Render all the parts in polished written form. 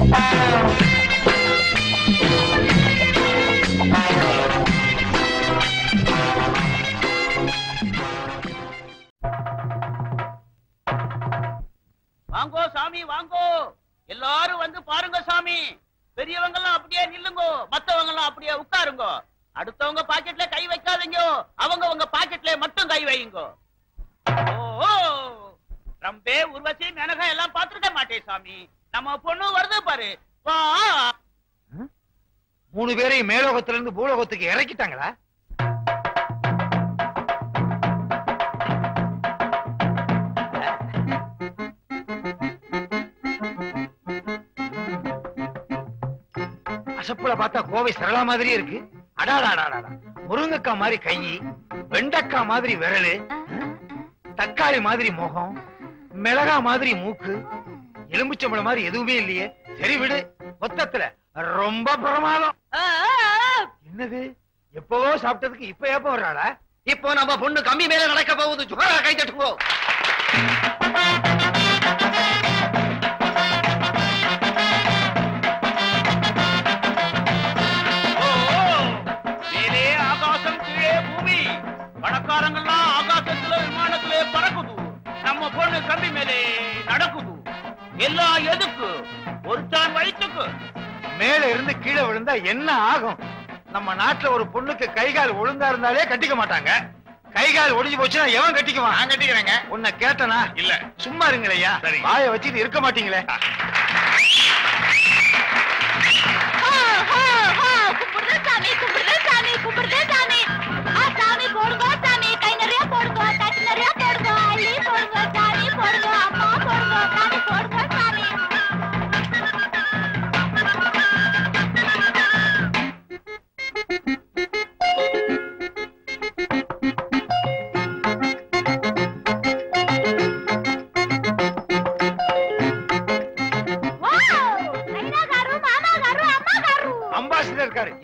வாங்கோ சாமி வாங்கோ, எல்லாரும் வந்து பாருங்க சாமி. பெரியவங்க எல்லாம் அப்படியே நில்லுங்கோ, மத்தவங்க எல்லாம் அப்படியே உட்காருங்க. அடுத்தவங்க பாக்கெட்ல கை வைக்காதீங்க, அவங்க பாக்கெட்ல மட்டும் கை வையுங்க. ஓ ரம்பே உர்வசி மேனகா எல்லாம் பாத்துருக்க மாட்டேன் சாமி. நம்ம பொண்ணு வருது பாரு. வா. 3 பேரையும் மேலோகத்துல இருந்து பூலோகத்துக்கு இறக்கிட்டாங்களா? அசப்புல பார்த்தா கோவை சரளா மாதிரி இருக்கு. அடாடாடாடா, முருங்கக்காய் மாதிரி கை, வெண்டைக்காய் மாதிரி விரலு, தக்காளி மாதிரி முகம், மிளகா மாதிரி மூக்கு, எலும்புச்சம்பளம் மாதிரி எதுவுமே இல்லையே. சரி விடு, மொத்தத்துல ரொம்ப பிரமாதம். என்னது, எப்பவோ சாப்பிட்டதுக்கு இப்ப எப்ப வர்றாளா? இப்போ நம்ம பொண்ணு கம்பி மேல நடக்க போகுது. சுகரா கை தட்டுங்கோ. மேலே ஆகாசம், கீழே பூமி. பணக்காரங்கள்லாம் ஆகாசத்துல விமானத்திலே பறக்குது. நம்ம பொண்ணு கம்பி மேலே நடக்குது. எல்லாம் எதுக்கு? ஒரு தான் வயிற்றுக்கு. மேல இருந்து கீழே விழுந்தா என்ன ஆகும்? நம்ம நாட்டுல ஒரு பொண்ணுக்கு கைகால் ஒழுங்கா இருந்தாலே கட்டிக்க மாட்டாங்க. கைகால் ஒடிஞ்சு போச்சுன்னா எவன் கட்டிக்குவான்? நான் கட்டிக்கிறேங்க. உன்னை கேட்டனா? இல்ல. சும்மா இருங்களையா, வாயை வச்சுட்டு இருக்க மாட்டீங்களே.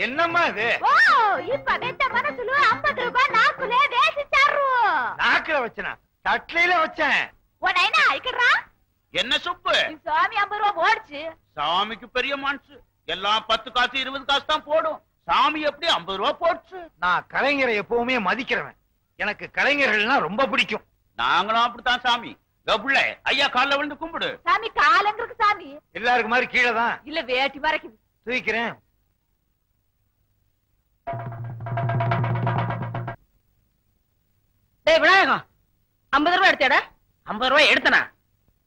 என்னம்மா இது? நாக்குல வச்சனா தட்லையில வச்சேன். என்ன சுப்பு? சாமி 50 ரூபா போடுச்சு. சாமிக்கு பெரிய மனசு. எல்லாம் 10 காசு 20 காசு தான் போடும். சாமி எப்படி 50 ரூபா போடுச்சு? நான் கலைஞரை எப்பவுமே மதிக்கிறவன். எனக்கு கலைஞர்கள்னா ரொம்ப பிடிக்கும். நாங்களும் அப்படித்தான் சாமி. கபுள்ள ஐயா கால்ல விழுந்து கும்பிடு. சாமி காலங்களுக்கு சாமி. எல்லாருக்கு மாதிரி கீழே தான். இல்ல வேட்டி மறைக்குது. தூக்கிறேன். விநாயகம் 50 ரூபாய் எடுத்தேடா. 50 ரூபாய் எடுத்தனா?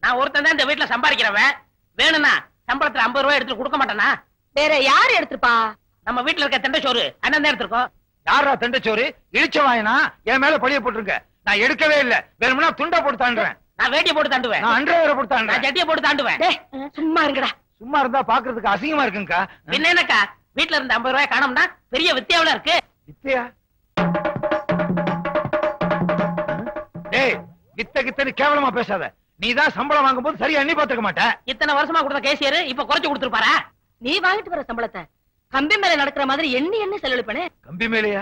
நான் ஒருத்தன் தான் இந்த வீட்டுல சம்பாதிக்கிறவன். வேணும்னா சம்பளத்துல 50 ரூபாய் எடுத்து கொடுக்க மாட்டேனா? வேற யாரு எடுத்துப்பா? நம்ம வீட்டுல இருக்க தண்டைச்சோறு அண்ணன் தான் எடுத்திருக்கோம். யாரா தண்டைச்சோறு? இழிச்ச வாயினா என் மேல பழிய போட்டுருங்க. நான் எடுக்கவே இல்ல. வேணும்னா துண்டை போட்டு தாண்டுறேன். நான் வேட்டியை போட்டு தாண்டுவேன். நான் அன்றைய போட்டு நான் தாண்டுறேன். ஜட்டியை போட்டு தாண்டுவேன். சும்மா இருங்கடா. சும்மா இருந்தா பாக்குறதுக்கு அசிங்கமா இருக்குங்கக்கா. என்ன என்னக்கா வீட்டுல இருந்த 50 ரூபாய் காணோம்னா பெரிய வித்தியாவில இருக்கு. வித்தையா? டேய், வித்த கித்தன்னு கேவலமா பேசாத. நீதான் சம்பளம் வாங்கும் போது சரியா எண்ணி பாத்துக்க மாட்ட. இத்தனை வருஷமா கொடுத்த கேசியர் இப்ப குறைச்சு கொடுத்துருப்பாரா? நீ வாங்கிட்டு வர சம்பளத்தை கம்பி மேல நடக்கிற மாதிரி எண்ணி செலவழிப்பனே. கம்பி மேலையா?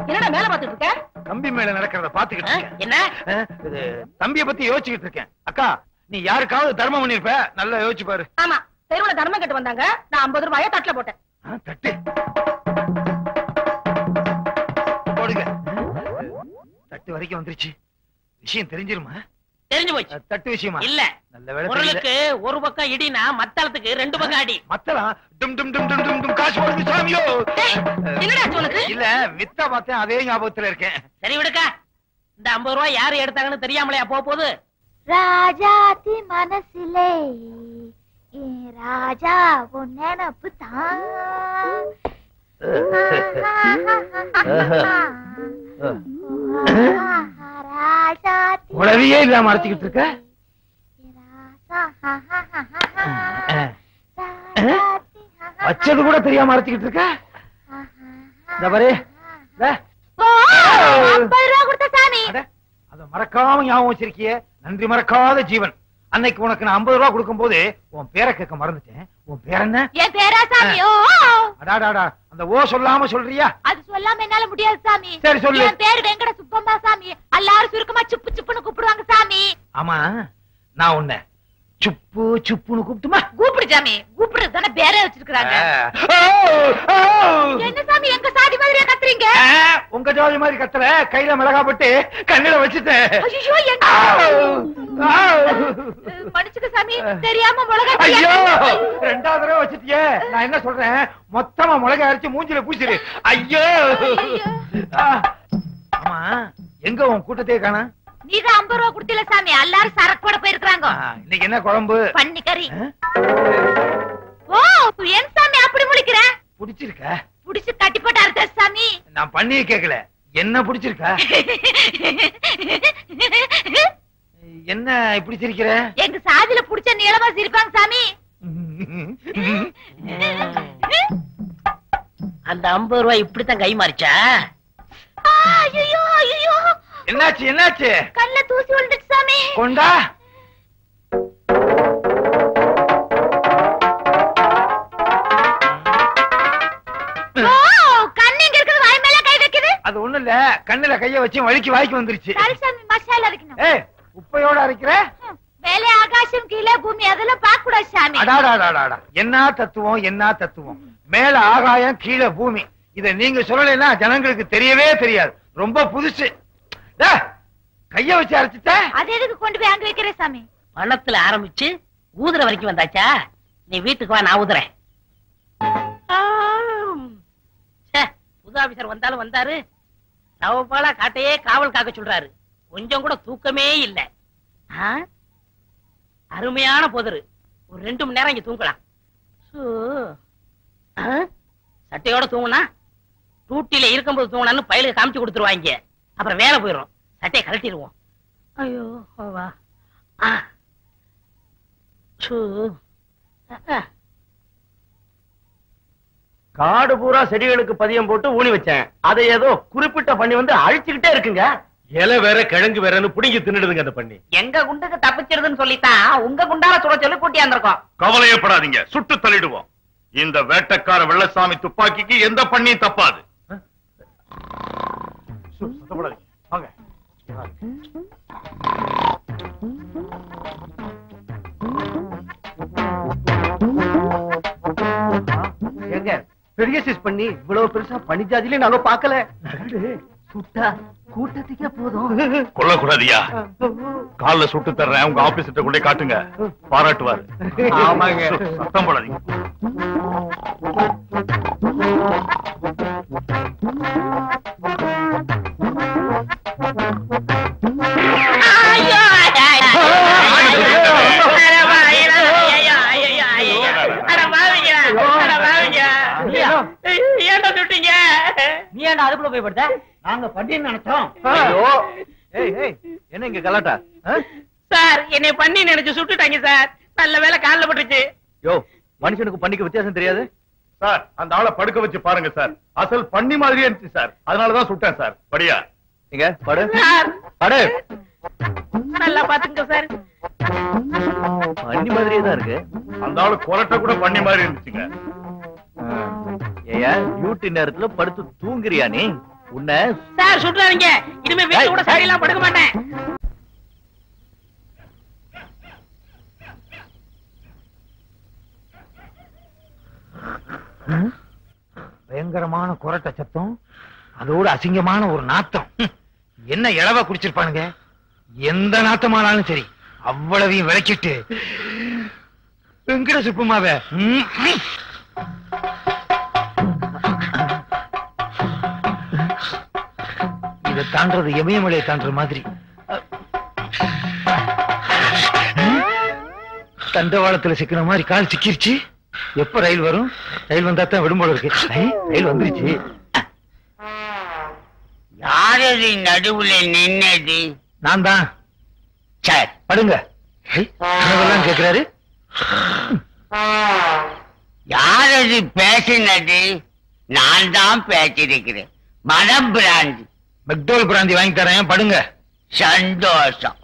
என்னடா மேல பாத்துட்டு இருக்க? கம்பி மேல நடக்கிறத பாத்துக்கிட்டு இருக்கேன். என்ன? இது தம்பிய பத்தி யோசிச்சுக்கிட்டு இருக்கேன். அக்கா, நீ யாருக்காவது தர்மம் பண்ணிருப்ப, நல்லா யோசிச்சு பாரு. ஆமா, தெருவுல தர்மம் கட்டு வந்தாங்க. நான் 50 ரூபாய தட்டுல போட்டேன். தட்டு போடுங்க. தட்டு வரைக்கும் வந்துருச்சு. விஷயம் தெரிஞ்சிருமா? தெரிஞ்சு போச்சு. தட்டு விஷயமா? இல்ல. நல்ல வேலை. பொருளுக்கு ஒரு பக்கம் இடினா மத்தளத்துக்கு 2 பக்கம் அடி. மத்தளம் டும் டும் டும் டும் டும் டும் காசு போடுது சாமியோ. என்னடா சொல்லுது? இல்ல, வித்தா பார்த்தேன், அதே ஞாபகத்துல இருக்கேன். சரி விடுக்கா. இந்த 50 ரூபாய் யாரு எடுத்தாங்கன்னு தெரியாமலையா போகுது? ராஜாத்தி மனசிலே ராஜா உன் நினப்பு தான். உடனே இல்லாம அரைச்சிக்கிட்டு இருக்க. வச்சது கூட தெரியாம அரைச்சிக்கிட்டு இருக்க. அத மறக்காம ஞாபகம் வச்சிருக்கிய. நன்றி மறக்காத ஜீவன். அன்னைக்கு உனக்கு நான் 50 ரூபாய் கொடுக்கும் போது உன் பேரை கேட்க மறந்துட்டேன். உன் பேர் என்ன? என் பேரா சாமி? அடாடாடா, அந்த ஓ சொல்லாம சொல்றியா? அது சொல்லாம என்னால முடியாது சாமி. சரி சொல்லு. என் பேரு வெங்கட சுப்பம்மா சாமி. எல்லாரும் சுருக்கமா சுப்பு சுப்புன்னு கூப்பிடுவாங்க சாமி. ஆமா, நான் உன்னை சுப்பு சுப்புன்னு கூப்பிட்டுமா? கூப்பிடு சாமி, கூப்பிடுறது தானே பேரே வச்சிருக்காங்க. என்ன சாமி எங்க சாதி மாதிரியா கத்துறீங்க? உங்க ஜாதி மாதிரி கத்தல, கையில மிளகா போட்டு கண்ணில வச்சுட்டேன். ஐயோ எங்க மன்னிச்சுக்க சாமி, தெரியாம மிளகா. ஐயோ, ரெண்டாவது தடவை வச்சிட்டியே. நான் என்ன சொல்றேன், மொத்தமா மிளகா அரைச்சு மூஞ்சில பூசிரு. ஐயோ. ஆமா, எங்க உன் கூட்டத்தையே காணா? நீதான் 50 ரூபா கொடுத்தில சாமி, எல்லாரும் சரக்கோட போயிருக்காங்க. இன்னைக்கு என்ன குழம்பு? பன்னி கறி. ஓ, ஏன் சாமி அப்படி முழிக்கிற? பிடிச்சிருக்க? புடிச்சு கட்டி போட்டு அறுத்த சாமி. நான் பண்ணியே கேக்கல, என்ன பிடிச்சிருக்கா? என்ன இப்படி சிரிக்கிற? எங்க சாதியில புடிச்ச நீளமா சிரிப்பாங்க சாமி. அந்த 50 ரூபாய் இப்படித்தான் கை மாறிச்சா? ஐயோ ஐயோ, என்னாச்சு என்னாச்சு? கல்ல தூசி விழுந்துச்சு சாமி. கொண்டா. ஓ, கண்ணு எங்க இருக்குது? வாய் மேல கை வைக்குது. அது ஒண்ணு இல்ல, கண்ணுல கைய வச்சு வலிக்கு வாய்க்கு வந்துருச்சு. சாமி மசாலா அரைக்கணும். ஏய், உப்பையோட அரைக்கிற? மேலே ஆகாசம் கீழே பூமி அதெல்லாம் பார்க்க கூடாது சாமி. அடாடாடாடா, என்ன தத்துவம் என்ன தத்துவம். மேல ஆகாயம் கீழே பூமி, இத நீங்க சொல்லலைன்னா ஜனங்களுக்கு தெரியவே தெரியாது. ரொம்ப புதுசு. கைய வச்சு அரைச்சிட்ட? அது எதுக்கு கொண்டு போய் அங்க வைக்கிற சாமி? பணத்துல ஆரம்பிச்சு ஊதுற வரைக்கும் வந்தாச்சா? நீ வீட்டுக்கு வா, நான் ஊதுறேன். புது ஆபீசர் வந்தாலும் வந்தாரு, தவப்பாலா காட்டையே காவல் காக்க சொல்றாரு. கொஞ்சம் கூட தூக்கமே இல்ல. அருமையான போதரு, ஒரு 2 மணி நேரம் இங்க தூங்கலாம். சட்டையோட தூங்குனா டூட்டில இருக்கும்போது தூங்கினான்னு பயிலுக்கு காமிச்சு கொடுத்துருவாங்க. அப்புறம் வேலை போயிடும், சட்டையை கழட்டிடுவோம். ஐயோ வா. காடு பூரா செடிகளுக்கு பதியம் போட்டு ஊனி வச்சேன். அதை ஏதோ குறிப்பிட்ட பண்ணி வந்து அழிச்சுக்கிட்டே இருக்குங்க. இலை வேற கிழங்கு வேறன்னு புடிங்கி தின்னுடுதுங்க அந்த பண்ணி. எங்க குண்டுக்கு தப்பிச்சிருதுன்னு சொல்லித்தான் உங்க குண்டால சுட சொல்லி கூட்டியாந்திருக்கோம். கவலையப்படாதீங்க, சுட்டு தள்ளிடுவோம். இந்த வேட்டக்கார வெள்ளசாமி துப்பாக்கிக்கு எந்த பண்ணியும் தப்பாது. வாங்க. எங்க பெரிய சைஸ் பண்ணி இவ்வளவு பெருசா பனி ஜாதியில நாங்க பாக்கல. சுட்டா கூட்டத்துக்கே போதும். கொல்லக்கூடாதியா? கால்ல சுட்டு தர்றேன், உங்க ஆபீஸ்கிட்ட கொண்டே காட்டுங்க, பாராட்டுவாரு. ஆமாங்க. சத்தம் போடாதீங்க. நீ ஏன்டா அதுக்குள்ள போய் படுத்த? நாங்க பண்ணின்னு நினைச்சோம். என்ன இங்க கலாட்டா? சார், என்னை பண்ணி நினைச்சு சுட்டுட்டாங்க சார். நல்ல வேலை கால்ல பட்டுச்சு. யோ, மனுஷனுக்கு பண்ணிக்கு வித்தியாசம் தெரியாது சார், அந்த ஆளை படுக்க வச்சு பாருங்க சார். அசல் பண்ணி மாதிரியே இருந்துச்சு சார், அதனாலதான் சுட்டேன் சார். படியா நீங்க படு சார், படு. நல்லா பாத்துங்க சார். பண்ணி மாதிரியே தான் இருக்கு. அந்த ஆளு கொரட்டை கூட பண்ணி மாதிரி இருந்துச்சுங்க. ஏயா டியூட்டி நேரத்துல படுத்து தூங்குறியா நீ? உன்னை சார் சுட்டுறாதீங்க. இனிமே வீட்டுல கூட சரியெல்லாம் படுக்க மாட்டேன். பயங்கரமான குரட்ட சத்தம், அதோட அசிங்கமான ஒரு நாத்தம். என்ன இளவ குடிச்சிருப்பானுங்க. எந்த நாத்தமானாலும் சரி அவ்வளவையும் விளக்கிட்டு வெங்கட சுப்புமாவ இதை தாண்டது எமயமலையை தாண்டுற மாதிரி. தண்டவாளத்துல சிக்கின மாதிரி கால் சிக்கிருச்சு. எப்ப ரயில் வரும்? ரயில் வந்தா தான் விடும் போல இருக்கு. ரயில் வந்துருச்சு. யாரது நடுவுல நின்னது? நான் தான். சரி, படுங்க. கேக்குறாரு. யாரது பேசினது? நான் தான் பேசிருக்கிறேன். மனம் பிராந்தி. மெக்டோல் பிராந்தி வாங்கி தரேன், படுங்க. சந்தோஷம்.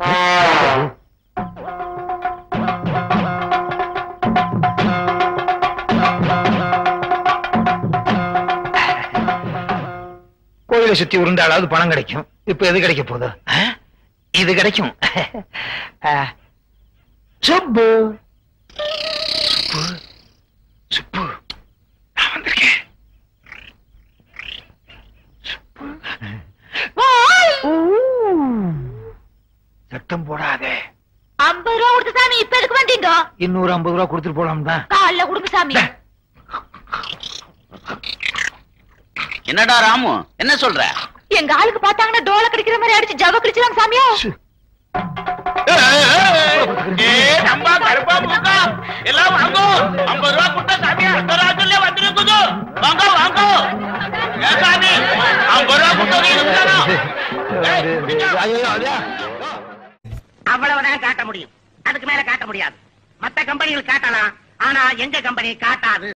கோயிலை சுத்தி உருண்டாலாவது பணம் கிடைக்கும். இப்ப எது கிடைக்க போதோ? இது கிடைக்கும். சுப்பு சுப்பு சுப்பு நான் வந்திருக்கேன். சத்தம் போடாதே. 50 ரூபா கொடுத்து சாமி இப்ப எதுக்கு வந்தீங்க? இன்னொரு 50 ரூபா கொடுத்துட்டு போலாம் தான். காலைல கொடுங்க சாமி. என்னடா ராமு என்ன சொல்ற? எங்க ஆளுக்கு பார்த்தாங்கன்னா டோல கடிக்கிற மாதிரி அடிச்சு ஜவ கடிச்சிராங்க சாமியோ. அம்மா கருப்பா மூக்கா எல்லாம் வாங்கோ. 50 ரூபா கொடுத்தா சாமி அந்த ராஜ்யத்துல வந்துருக்குது. வாங்கோ வாங்கோ. ஏன் சாமி 50 ரூபா கொடுத்தா அவ்வளவுதான் காட்ட முடியும். அதுக்கு மேல காட்ட முடியாது. மத்த கம்பெனிகள் காட்டலாம், ஆனா எங்க கம்பெனி காட்டாது.